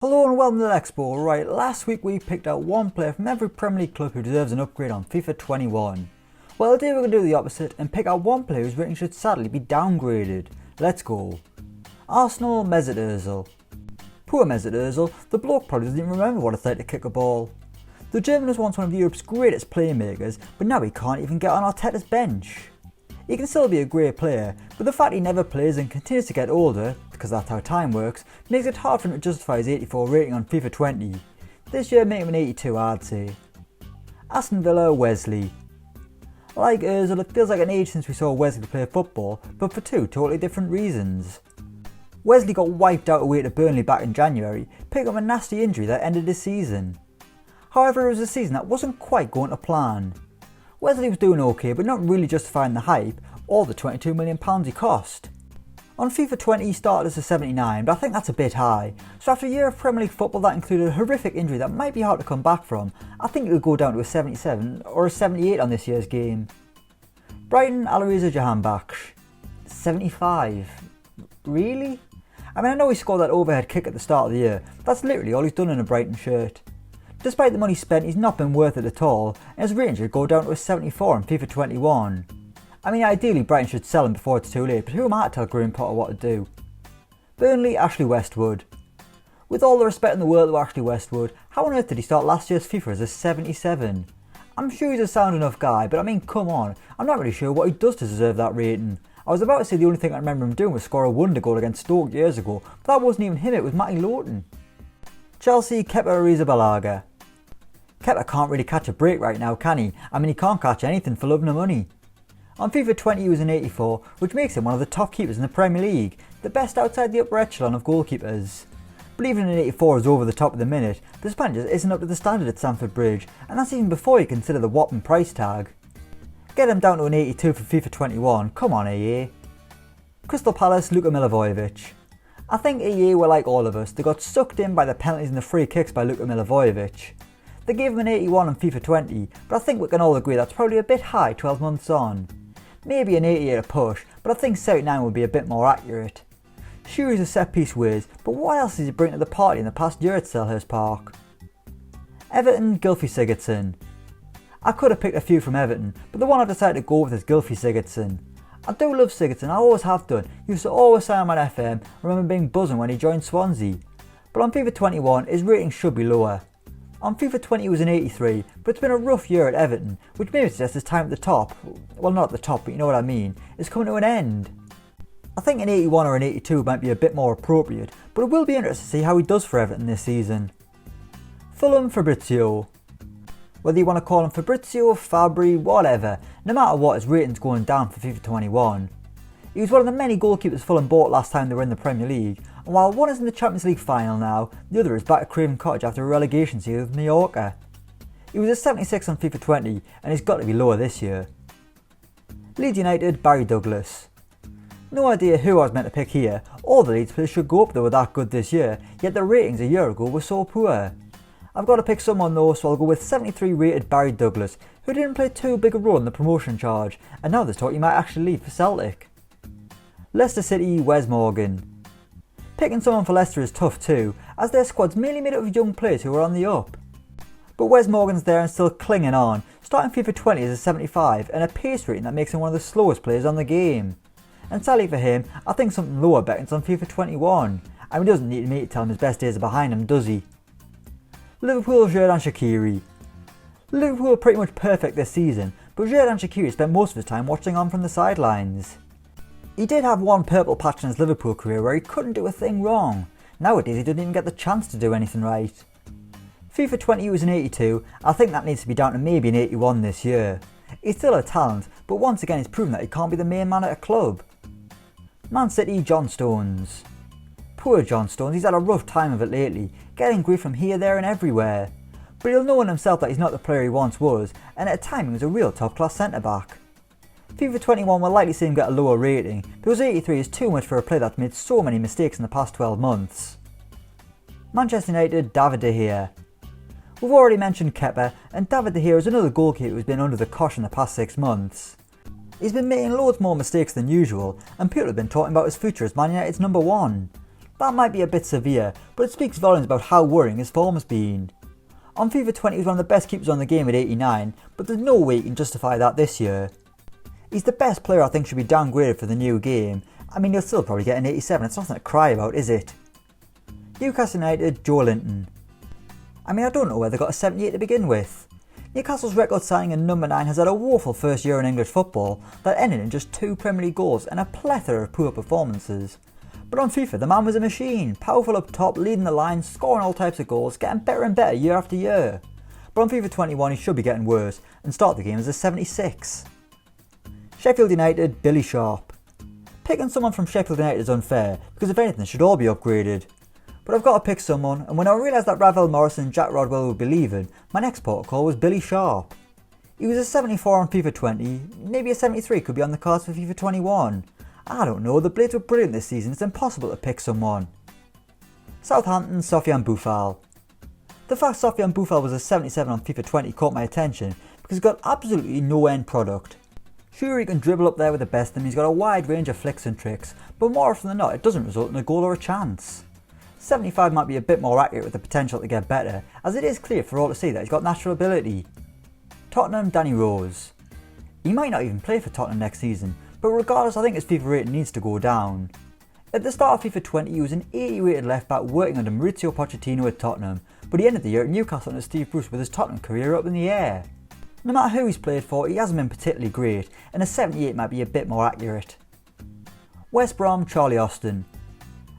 Hello and welcome to Elecspo. Right, last week we picked out one player from every Premier League club who deserves an upgrade on FIFA 21. Well, today we're going to do the opposite and pick out one player whose rating should sadly be downgraded. Let's go. Arsenal, Mesut Ozil. Poor Mesut Ozil, the bloke probably doesn't even remember what it's like to kick a ball. The German was once one of Europe's greatest playmakers, but now he can't even get on Arteta's bench. He can still be a great player, but the fact he never plays and continues to get older, because that's how time works, makes it hard for him to justify his 84 rating on FIFA 20. This year make him an 82, I'd say. Aston Villa, Wesley. Like Ozil, it feels like an age since we saw Wesley play football, but for two totally different reasons. Wesley got wiped out away to Burnley back in January, picking up a nasty injury that ended his season. However, it was a season that wasn't quite going to plan. Wesley was doing okay, but not really justifying the hype or the £22 million he cost. On FIFA 20 he started as a 79, but I think that's a bit high, so after a year of Premier League football that included a horrific injury that might be hard to come back from, I think it would go down to a 77 or a 78 on this year's game. Brighton, ARRIZABALAGA. 75. Really? I mean, I know he scored that overhead kick at the start of the year, but that's literally all he's done in a Brighton shirt. Despite the money spent, he's not been worth it at all, and his rating should go down to a 74 in FIFA 21. I mean, ideally Brighton should sell him before it's too late, but who am I to tell Graham Potter what to do? Burnley, Westwood. With all the respect in the world to Westwood, how on earth did he start last year's FIFA as a 77? I'm sure he's a sound enough guy, but I mean, come on, I'm not really sure what he does to deserve that rating. I was about to say the only thing I remember him doing was score a wonder goal against Stoke years ago, but that wasn't even him, it was Matty Lowton. Chelsea, KEPA ARRIZABALAGA. KEPA can't really catch a break right now, can he? I mean, he can't catch anything for love nor money. On FIFA 20 he was an 84, which makes him one of the top keepers in the Premier League, the best outside the upper echelon of goalkeepers. But even an 84 is over the top of the minute, the Spaniard just isn't up to the standard at Stamford Bridge, and that's even before you consider the whopping price tag. Get him down to an 82 for FIFA 21, come on EA. Crystal Palace, LUKA MILIVOJEVIC. I think EA were like all of us, they got sucked in by the penalties and the free kicks by LUKA MILIVOJEVIC. They gave him an 81 on FIFA 20, but I think we can all agree that's probably a bit high 12 months on. Maybe an 88 a push, but I think 79 would be a bit more accurate. Sure, he's a set piece whiz, but what else does he bring to the party in the past year at Selhurst Park? Everton, GYLFI. I could have picked a few from Everton, but the one I decided to go with is GYLFI. I do love Sigurdsson, I always have done. He used to always say I'm on FM, I remember being buzzing when he joined Swansea. But on FIFA 21 his rating should be lower. On FIFA 20 he was an 83, but it's been a rough year at Everton, which maybe suggests his time at the top, well not at the top but you know what I mean, is coming to an end. I think an 81 or an 82 might be a bit more appropriate, but it will be interesting to see how he does for Everton this season. Fulham, FABRICIO. Whether you want to call him Fabrizio, Fabri, whatever, no matter what his rating's going down for FIFA 21. He was one of the many goalkeepers Fulham bought last time they were in the Premier League, and while one is in the Champions League final now, the other is back at Craven Cottage after a relegation season with Mallorca. He was a 76 on FIFA 20 and he's got to be lower this year. Leeds United, Barry Douglas. No idea who I was meant to pick here, all the Leeds players should go up they were that good this year, yet their ratings a year ago were so poor. I've got to pick someone though, so I'll go with 73 rated Barry Douglas, who didn't play too big a role in the promotion charge, and now there's talk he might actually leave for Celtic. Leicester City, Wes Morgan. Picking someone for Leicester is tough too, as their squad's mainly made up of young players who are on the up. But Wes Morgan's there and still clinging on, starting FIFA 20 as a 75 and a pace rating that makes him one of the slowest players on the game. And sadly for him, I think something lower beckons on FIFA 21, and he doesn't need me to tell him his best days are behind him, does he? Liverpool, SHAQIRI. Liverpool are pretty much perfect this season, but SHAQIRI spent most of his time watching on from the sidelines. He did have one purple patch in his Liverpool career where he couldn't do a thing wrong. Nowadays he doesn't even get the chance to do anything right. FIFA 20 he was an 82, I think that needs to be down to maybe an 81 this year. He's still a talent, but once again he's proven that he can't be the main man at a club. Man City, John Stones. Poor John Stones, he's had a rough time of it lately, getting grief from here, there and everywhere. But he'll know in himself that he's not the player he once was, and at a time he was a real top class centre back. FIFA 21 will likely see him get a lower rating, because 83 is too much for a player that's made so many mistakes in the past 12 months. Manchester United, David De Gea. We've already mentioned KEPA, and David De Gea is another goalkeeper who's been under the cosh in the past 6 months. He's been making loads more mistakes than usual, and people have been talking about his future as Man United's number 1. That might be a bit severe, but it speaks volumes about how worrying his form has been. On FIFA 20 he was one of the best keepers on the game at 89, but there's no way he can justify that this year. He's the best player I think should be downgraded for the new game. I mean, he'll still probably get an 87, it's nothing to cry about, is it? Newcastle United, JOELINTON. I mean, I don't know where they got a 78 to begin with. Newcastle's record signing in number 9 has had a woeful first year in English football that ended in just 2 Premier League goals and a plethora of poor performances. But on FIFA the man was a machine, powerful up top, leading the line, scoring all types of goals, getting better and better year after year. But on FIFA 21 he should be getting worse and start the game as a 76. Sheffield United, Billy Sharp. Picking someone from Sheffield United is unfair because if anything they should all be upgraded. But I've got to pick someone, and when I realised that Ravel Morrison and Jack Rodwell would be leaving, my next protocol was Billy Sharp. He was a 74 on FIFA 20, maybe a 73 could be on the cards for FIFA 21. I don't know, the Blades were brilliant this season, it's impossible to pick someone. Southampton, Sofiane Boufal. The fact Sofiane Boufal was a 77 on FIFA 20 caught my attention because he's got absolutely no end product. Sure, he can dribble up there with the best of them, he's got a wide range of flicks and tricks, but more often than not it doesn't result in a goal or a chance. 75 might be a bit more accurate with the potential to get better, as it is clear for all to see that he's got natural ability. Tottenham, Danny Rose. He might not even play for Tottenham next season, but regardless I think his FIFA rating needs to go down. At the start of FIFA 20 he was an 80 rated left back working under Mauricio Pochettino at Tottenham, but he ended the year at Newcastle under Steve Bruce with his Tottenham career up in the air. No matter who he's played for, he hasn't been particularly great, and a 78 might be a bit more accurate. West Brom, Charlie Austin.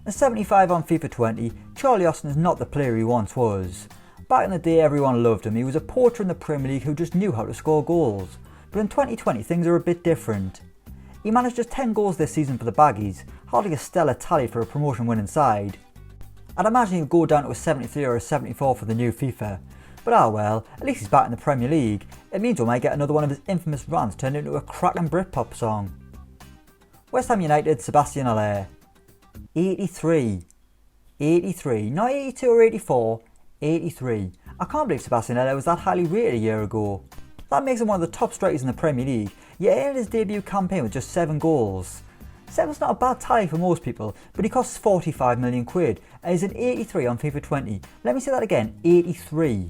A 75 on FIFA 20, Charlie Austin is not the player he once was. Back in the day everyone loved him, he was a poacher in the Premier League who just knew how to score goals. But in 2020 things are a bit different. He managed just 10 goals this season for the Baggies, hardly a stellar tally for a promotion winning side. I'd imagine he'll go down to a 73 or a 74 for the new FIFA. But ah well, at least he's back in the Premier League. It means we might get another one of his infamous rants turned into a cracking Britpop song. West Ham United, Sebastian Haller. 83. 83, not 82 or 84, 83. I can't believe Sebastian Haller was that highly rated a year ago. That makes him one of the top strikers in the Premier League, yet he ended his debut campaign with just 7 goals. 7's not a bad tally for most people, but he costs 45 million quid and is an 83 on FIFA 20. Let me say that again, 83.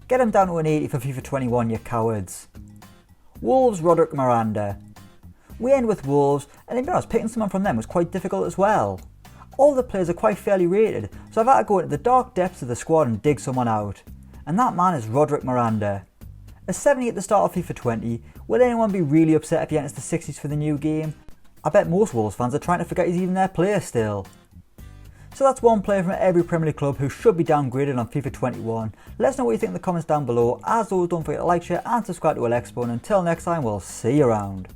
Get him down to an 80 for FIFA 21, you cowards. Wolves, Roderick, Miranda. We end with Wolves, and to be honest, picking someone from them was quite difficult as well. All the players are quite fairly rated, so I've had to go into the dark depths of the squad and dig someone out. And that man is Roderick Miranda. A 70 at the start of FIFA 20, will anyone be really upset if he enters the 60s for the new game? I bet most Wolves fans are trying to forget he's even their player still. So that's one player from every Premier League club who should be downgraded on FIFA 21. Let us know what you think in the comments down below. As always, don't forget to like, share and subscribe to Elecspo, and until next time, we'll see you around.